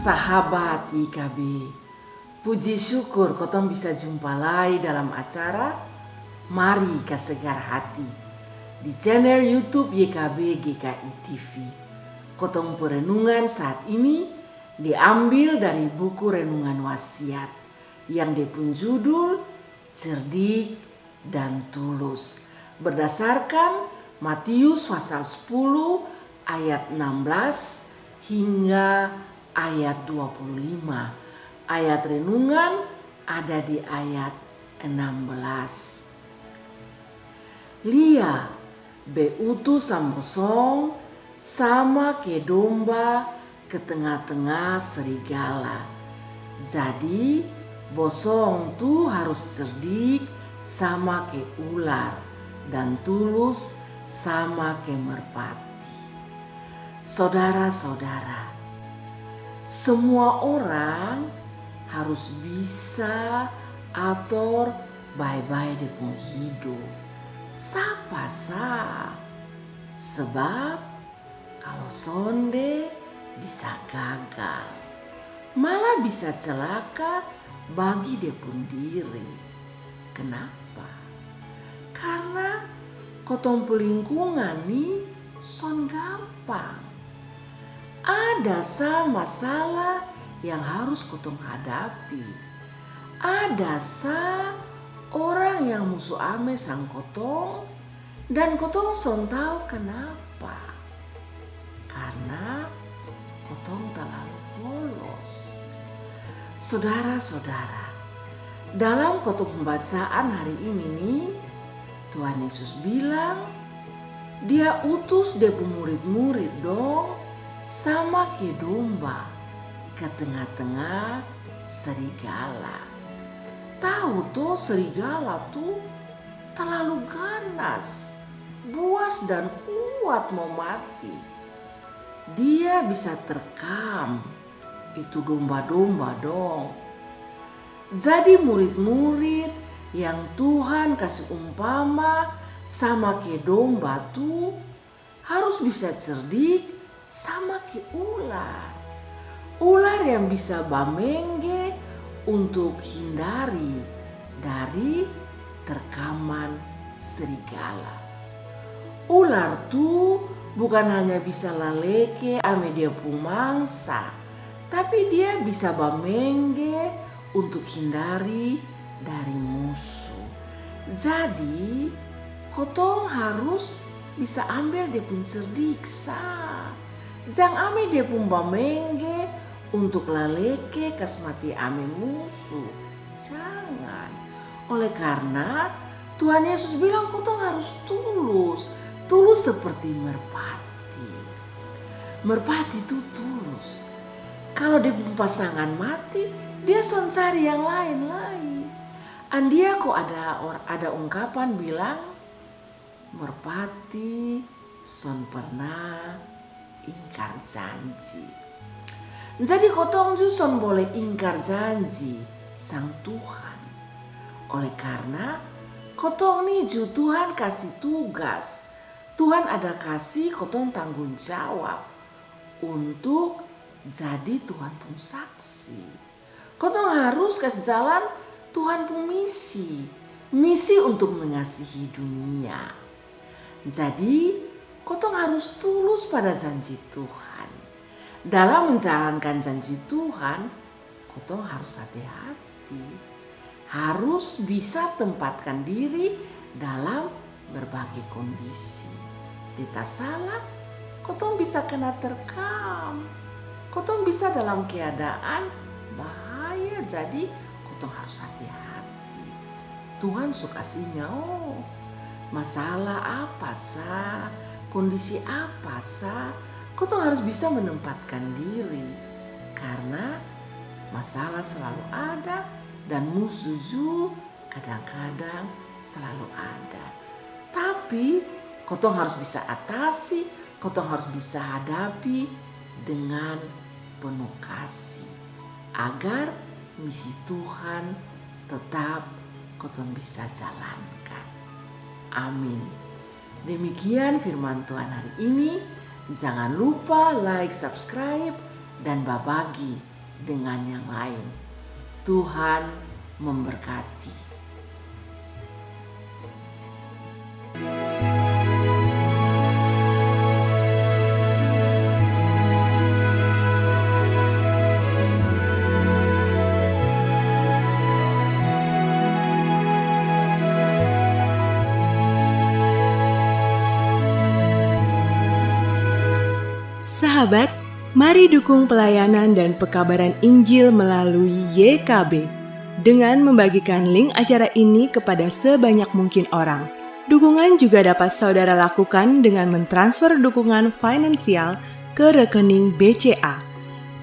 Sahabat YKB, puji syukur kotong bisa jumpa lagi dalam acara Mari Kesegar Hati di channel YouTube YKB GKI TV. Kotong perenungan saat ini diambil dari buku Renungan Wasiat yang dipun judul Cerdik dan Tulus berdasarkan Matius pasal 10 ayat 16 hingga ayat 25. Ayat renungan ada di ayat 16. Lia beutus sambosong sama ke domba ke tengah-tengah serigala. Jadi bosong tuh harus cerdik sama ke ular dan tulus sama ke merpati. Saudara-saudara, semua orang harus bisa atur baik-baik di pun hidup. Sapa sah. Sebab kalau sonde bisa gagal. Malah bisa celaka bagi dia pun diri. Kenapa? Karena kotong lingkungan nih son gampang. Ada masalah yang harus kotong hadapi. Ada orang yang musuh ame sang kotong dan kotong son tahu kenapa. Karena kotong terlalu polos. Saudara-saudara, dalam kotong pembacaan hari ini nih, Tuhan Yesus bilang dia utus dia murid-murid dong sama ke domba ke tengah-tengah serigala. Tahu tuh serigala tuh terlalu ganas, buas dan kuat mau mati. Dia bisa terkam itu domba-domba dong. Jadi murid-murid yang Tuhan kasih umpama sama ke domba tuh harus bisa cerdik sama ke ular. Ular yang bisa bamengge untuk hindari dari terkaman serigala. Ular tuh bukan hanya bisa laleke ame dia pun mangsa, tapi dia bisa bamengge untuk hindari dari musuh. Jadi kotong harus bisa ambil dia pun cerdik sah. Jangan ame dia pun bamengge untuk laleke kasmati ame musuh. Jangan. Oleh karena Tuhan Yesus bilang kotong harus tulus. Tulus seperti merpati. Merpati itu tulus. Kalau dia pun pasangan mati, dia son cari yang lain-lain. Andia kok ada ungkapan bilang merpati son pernah ingkar janji. Jadi kotong juga son boleh ingkar janji sang Tuhan. Oleh karena kotong nih ju Tuhan kasih tugas. Tuhan ada kasih kotong tanggung jawab untuk jadi Tuhan pun saksi. Kotong harus kasih jalan Tuhan pun misi. Misi untuk mengasihi dunia. Jadi kotong harus tulus pada janji Tuhan. Dalam menjalankan janji Tuhan, kotong harus hati-hati. Harus bisa tempatkan diri dalam berbagai kondisi. Tidak salah, kotong bisa kena terkam. Kotong bisa dalam keadaan bahaya, jadi kotong harus hati-hati. Tuhan suka sinyal. Masalah apa sah, kondisi apa sah, kotong harus bisa menempatkan diri. Karena masalah selalu ada dan musuh juga kadang-kadang selalu ada. Tapi kotong harus bisa atasi, kotong harus bisa hadapi dengan penuh kasih. Agar misi Tuhan tetap kotong bisa jalankan. Amin. Demikian firman Tuhan hari ini. Jangan lupa like, subscribe, dan berbagi dengan yang lain. Tuhan memberkati. Sahabat, mari dukung pelayanan dan pekabaran Injil melalui YKB dengan membagikan link acara ini kepada sebanyak mungkin orang. Dukungan juga dapat saudara lakukan dengan mentransfer dukungan finansial ke rekening BCA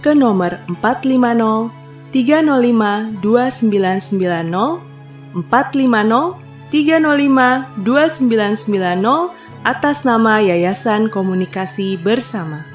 ke nomor 450 305 2990 450 305 2990 atas nama Yayasan Komunikasi Bersama.